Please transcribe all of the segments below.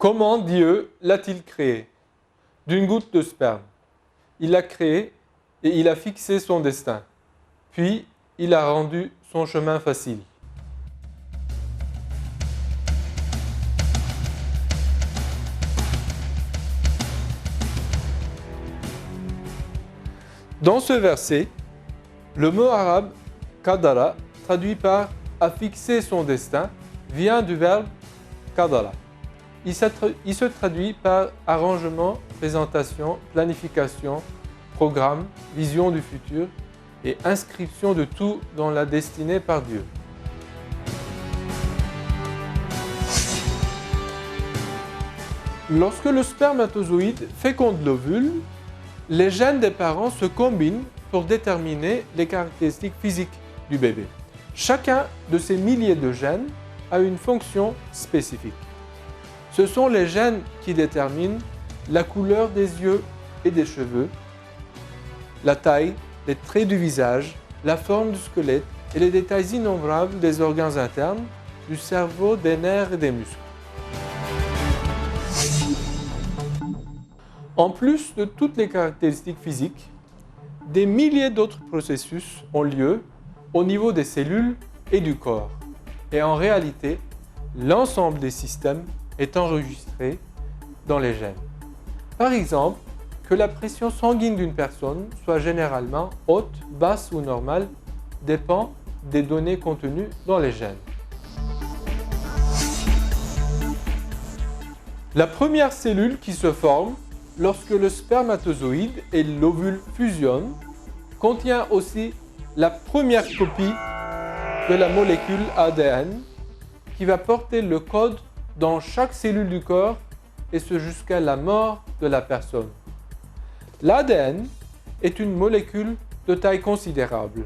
Comment Dieu l'a-t-il créé? D'une goutte de sperme. Il l'a créé et il a fixé son destin. Puis, il a rendu son chemin facile. Dans ce verset, le mot arabe « qadara » traduit par « a fixé son destin » vient du verbe « qadara ». Il se traduit par arrangement, présentation, planification, programme, vision du futur et inscription de tout dans la destinée par Dieu. Lorsque le spermatozoïde féconde l'ovule, les gènes des parents se combinent pour déterminer les caractéristiques physiques du bébé. Chacun de ces milliers de gènes a une fonction spécifique. Ce sont les gènes qui déterminent la couleur des yeux et des cheveux, la taille, les traits du visage, la forme du squelette et les détails innombrables des organes internes, du cerveau, des nerfs et des muscles. En plus de toutes les caractéristiques physiques, des milliers d'autres processus ont lieu au niveau des cellules et du corps. Et en réalité, l'ensemble des systèmes est enregistré dans les gènes. Par exemple, que la pression sanguine d'une personne soit généralement haute, basse ou normale dépend des données contenues dans les gènes. La première cellule qui se forme lorsque le spermatozoïde et l'ovule fusionnent contient aussi la première copie de la molécule ADN qui va porter le code dans chaque cellule du corps et ce jusqu'à la mort de la personne. L'ADN est une molécule de taille considérable.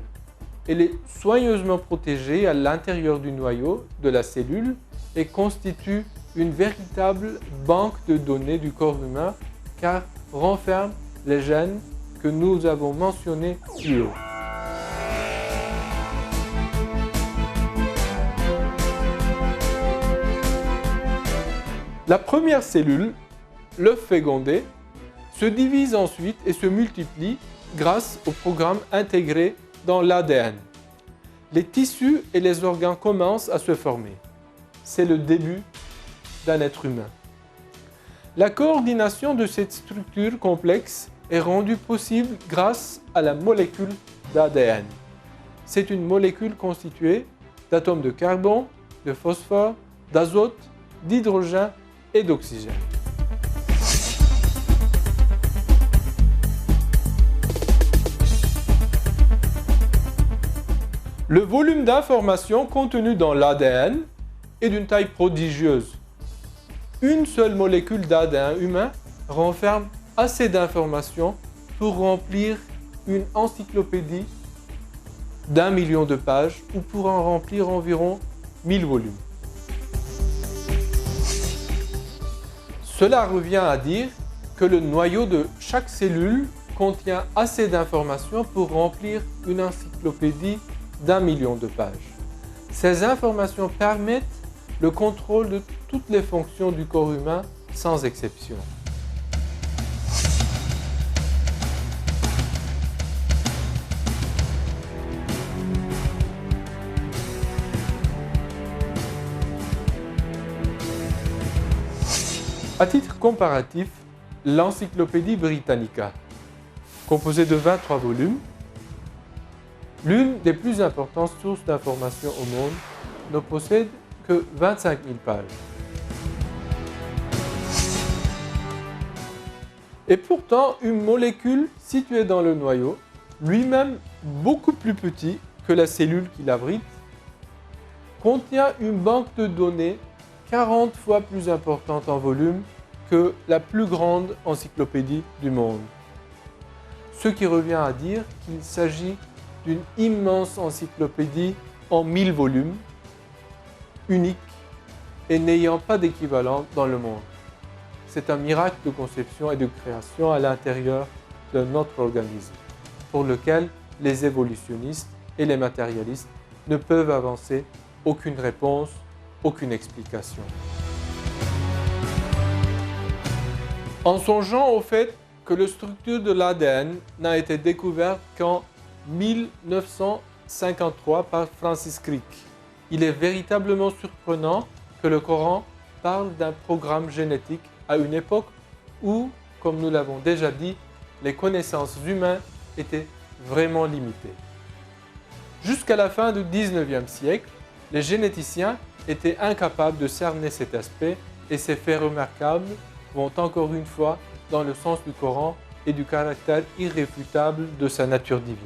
Elle est soigneusement protégée à l'intérieur du noyau de la cellule et constitue une véritable banque de données du corps humain car renferme les gènes que nous avons mentionnés plus haut. La première cellule, l'œuf fécondé, se divise ensuite et se multiplie grâce au programme intégré dans l'ADN. Les tissus et les organes commencent à se former. C'est le début d'un être humain. La coordination de cette structure complexe est rendue possible grâce à la molécule d'ADN. C'est une molécule constituée d'atomes de carbone, de phosphore, d'azote, d'hydrogène et d'oxygène. Le volume d'informations contenu dans l'ADN est d'une taille prodigieuse. Une seule molécule d'ADN humain renferme assez d'informations pour remplir une encyclopédie d'1 million de pages ou pour en remplir environ 1000 volumes. Cela revient à dire que le noyau de chaque cellule contient assez d'informations pour remplir une encyclopédie d'1 million de pages. Ces informations permettent le contrôle de toutes les fonctions du corps humain sans exception. À titre comparatif, l'Encyclopédie Britannica, composée de 23 volumes, l'une des plus importantes sources d'informations au monde, ne possède que 25 000 pages. Et pourtant, une molécule située dans le noyau, lui-même beaucoup plus petit que la cellule qui l'abrite, contient une banque de données 40 fois plus importante en volume que la plus grande encyclopédie du monde. Ce qui revient à dire qu'il s'agit d'une immense encyclopédie en 1000 volumes, unique et n'ayant pas d'équivalent dans le monde. C'est un miracle de conception et de création à l'intérieur de notre organisme, pour lequel les évolutionnistes et les matérialistes ne peuvent avancer aucune réponse, aucune explication. En songeant au fait que la structure de l'ADN n'a été découverte qu'en 1953 par Francis Crick. Il est véritablement surprenant que le Coran parle d'un programme génétique à une époque où, comme nous l'avons déjà dit, les connaissances humaines étaient vraiment limitées. Jusqu'à la fin du 19e siècle, les généticiens étaient incapables de cerner cet aspect et ces faits remarquables vont encore une fois dans le sens du Coran et du caractère irréfutable de sa nature divine.